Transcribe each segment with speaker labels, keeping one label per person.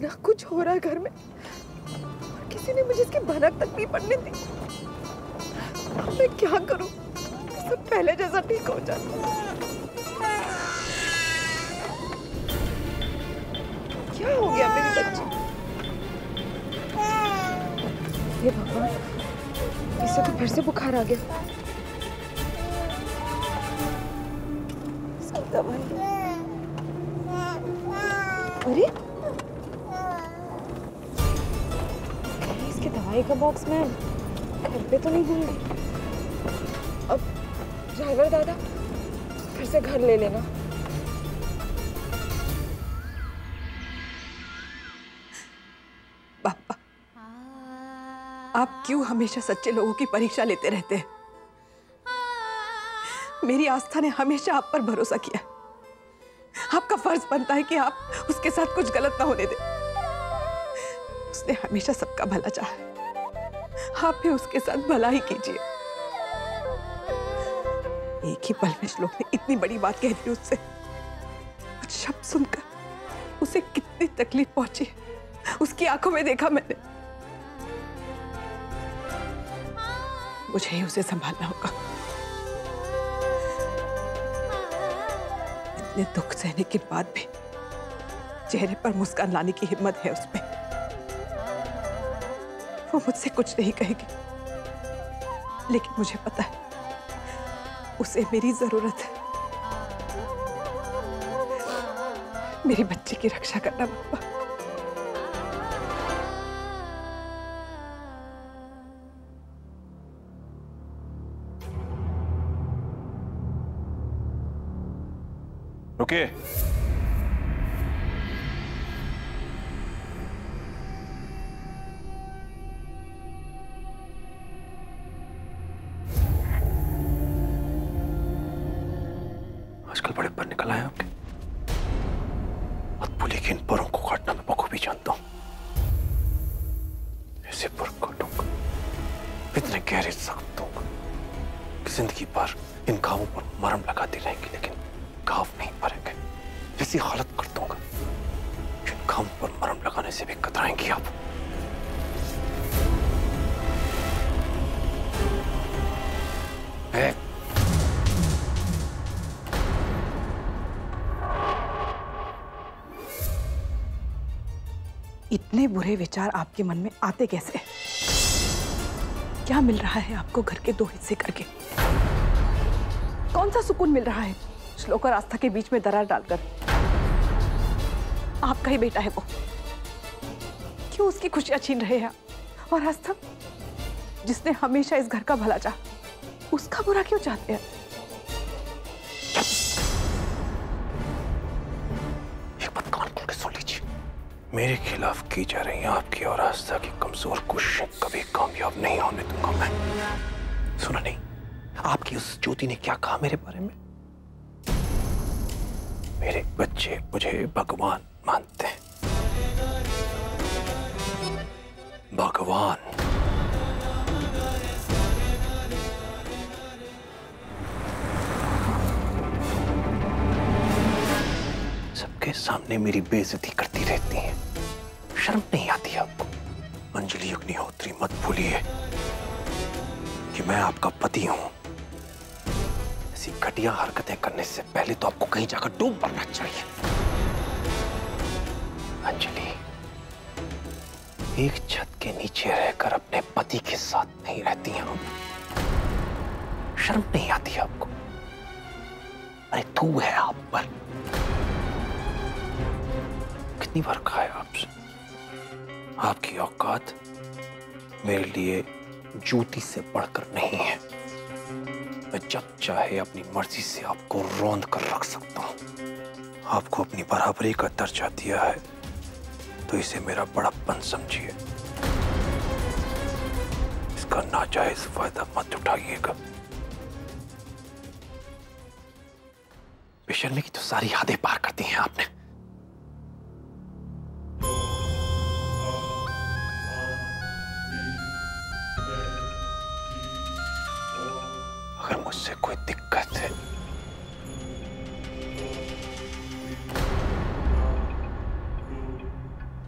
Speaker 1: इतना कुछ हो रहा है घर में और किसी ने मुझे इसकी भनक तक नहीं पड़ने दी। अब मैं क्या करूं? सब पहले जैसा ठीक हो जाए। क्या हो गया मेरी बच्ची? हे भगवान, इसे तो फिर से बुखार आ गया। इसकी दवाई। अरे इसके दवाई का बॉक्स मैं घर पे तो नहीं भूल। अब ड्राइवर दादा फिर से घर ले लेना।
Speaker 2: पापा, आप क्यों हमेशा सच्चे लोगों की परीक्षा लेते रहते हैं? मेरी आस्था ने हमेशा आप पर भरोसा किया। आपका फर्ज बनता है कि आप उसके साथ कुछ गलत ना होने दें। उसने हमेशा सबका भला चाहा। आप भी उसके साथ भला ही कीजिए। एक ही पल में श्लोक ने इतनी बड़ी बात कह दी उससे। कुछ शब्द सुनकर उसे कितनी तकलीफ पहुंची उसकी आंखों में देखा मैंने। मुझे ही उसे संभालना होगा। इतने दुख सहने के बाद भी चेहरे पर मुस्कान लाने की हिम्मत है उसमें। वो मुझसे कुछ नहीं कहेगी, लेकिन मुझे पता है उसे मेरी जरूरत है। मेरी बच्ची की रक्षा करना पापा।
Speaker 3: रुकिए। आजकल बड़े पर निकल आए आपके। मत भूलिए कि इन परों को काटना मैं बखूबी जानता हूं। ऐसे पर काटूंगा, इतने गहरे सख्त दूंगा कि जिंदगी भर इन घावों पर मरहम लगाती रहेंगी, लेकिन घाव नहीं भरेंगे। ऐसी हालत कर दूंगा कि इन घावों पर मरहम लगाने से भी कतराएंगी आप।
Speaker 2: इतने बुरे विचार आपके मन में आते कैसे? क्या मिल रहा है आपको घर के दो हिस्से करके? कौन सा सुकून मिल रहा है श्लोक और आस्था के बीच में दरार डालकर? आपका ही बेटा है वो, क्यों उसकी खुशियां छीन रहे हैं? और आस्था जिसने हमेशा इस घर का भला चाहा, उसका बुरा क्यों चाहते हैं?
Speaker 3: एक बात कान खोल के सुन लीजिए। मेरे खिलाफ की जा रही है आपकी और आस्था की कमजोर कोशिशें कभी कामयाब नहीं होने दूंगा मैं। सुना नहीं आपकी उस ज्योति ने क्या कहा मेरे बारे में? मेरे बच्चे मुझे भगवान मानते हैं। भगवान। सबके सामने मेरी बेइज्जती करती रहती हैं। शर्म नहीं आती आपको? अंजलि अग्निहोत्री, मत भूलिए कि मैं आपका पति हूं। ऐसी घटिया हरकतें करने से पहले तो आपको कहीं जाकर डूब मरना चाहिए। अंजलि, एक छत के नीचे रहकर अपने पति के साथ नहीं रहती हैं हम। शर्म नहीं आती आपको? अरे तू है आप पर। कितनी बार कहा है आपसे, आपकी औकात मेरे लिए जूती से बढ़कर नहीं है। मैं जब चाहे अपनी मर्जी से आपको रौंद कर रख सकता हूं। आपको अपनी बराबरी का दर्जा दिया है तो इसे मेरा बड़प्पन समझिए। इसका नाजायज फायदा मत उठाइएगा। बेशर्मी की तो सारी हदें पार कर दी हैं आपने। अगर मुझसे कोई दिक्कत है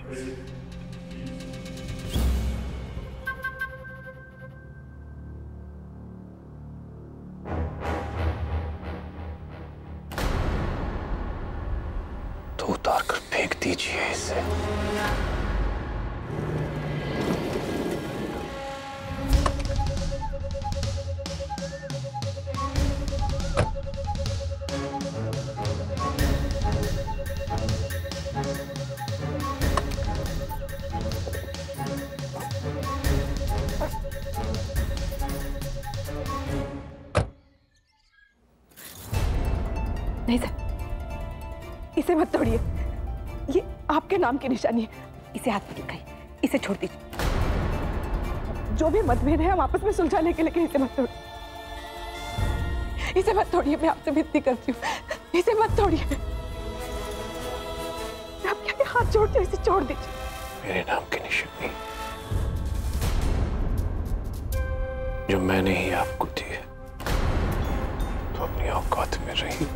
Speaker 3: तो उतार कर फेंक दीजिए इसे।
Speaker 2: नहीं सर, इसे मत तोड़िए। ये आपके नाम की निशानी है। इसे हाथ मत लगाइए, इसे छोड़ दीजिए। जो भी मतभेद है हम आपस में सुलझा लेंगे, लेकिन इसे मत तोड़िए। इसे मत तोड़िए, मैं आपसे विनती करती हूँ, इसे मत तोड़िए। मैं आपके आगे हाथ जोड़ती हूँ, इसे छोड़ दीजिए।
Speaker 3: मेरे नाम की निशानी जो मैंने ही आपको दी है, तो अपनी औकात में रही।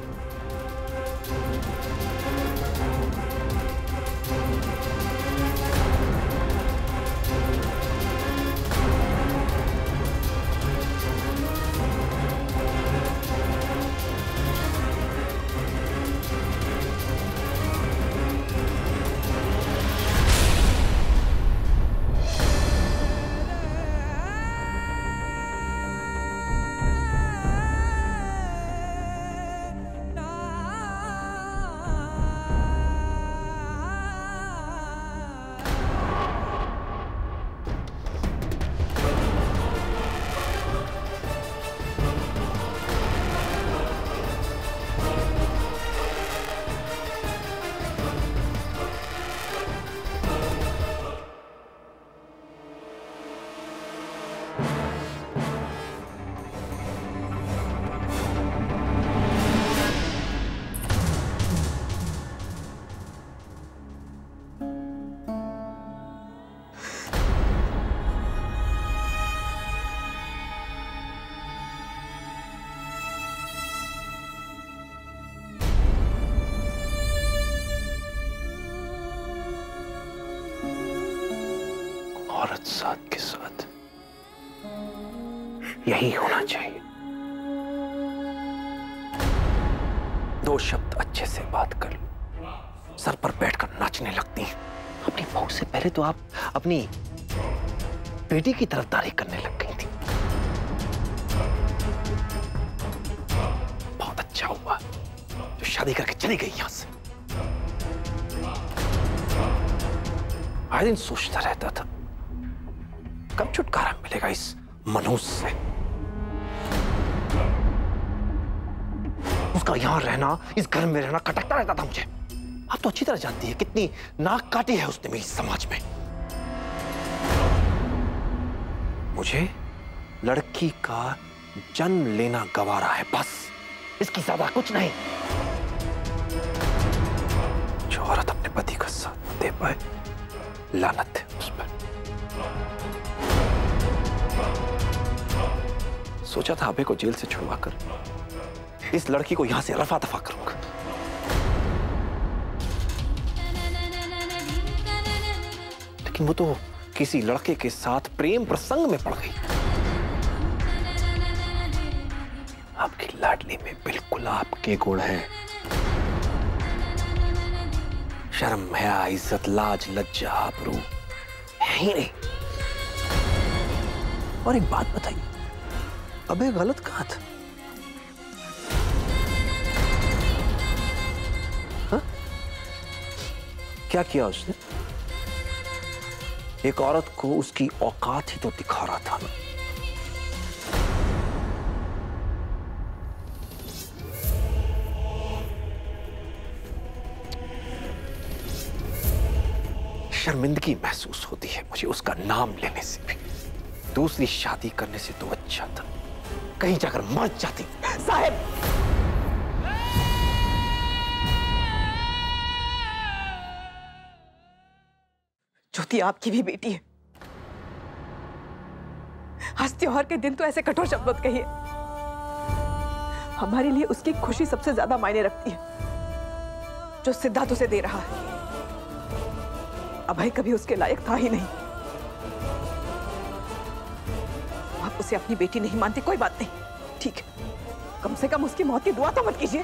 Speaker 3: औरत साथ के साथ यही होना चाहिए। दो शब्द अच्छे से बात कर लो, सर पर बैठकर नाचने लगती हैं। अपनी बहू से पहले तो आप अपनी बेटी की तरफदारी करने लग गई थी। बहुत अच्छा हुआ जो शादी करके चली गई यहां से। हर दिन सोचता रहता था कब छुटकारा मिलेगा इस मनुष्य से। उसका यहां रहना, इस घर में रहना खटकता रहता था मुझे। आप तो अच्छी तरह जानती है कितनी नाक काटी है उसने मेरी समाज में। मुझे लड़की का जन्म लेना गवारा है, बस इसकी ज्यादा कुछ नहीं। जो औरत अपने पति का साथ दे पाए, लानत है उस पर। सोचा था अबे को जेल से छुड़वाकर इस लड़की को यहां से रफा दफा करूंगा, लेकिन वो तो किसी लड़के के साथ प्रेम प्रसंग में पड़ गई। आपकी लाडली में बिल्कुल आपके गुण हैं। शर्म, हया, इज्जत, लाज, लज्जा, आबरू है ही नहीं। और एक बात बताइए, अबे गलत कहा था? हा? क्या किया उसने? एक औरत को उसकी औकात ही तो दिखा रहा था ना। शर्मिंदगी महसूस होती है मुझे उसका नाम लेने से भी। दूसरी शादी करने से तो अच्छा था कहीं जाकर मर जाती।
Speaker 2: साहब, ज्योति आपकी भी बेटी है। आज त्योहार के दिन तो ऐसे कठोर शब्द मत कहिए। हमारे लिए उसकी खुशी सबसे ज्यादा मायने रखती है, जो सिद्धार्थ उसे दे रहा है। अभय कभी उसके लायक था ही नहीं। आप उसे अपनी बेटी नहीं मानते, कोई बात नहीं, ठीक है, कम से कम उसकी मौत की दुआ तो मत कीजिए।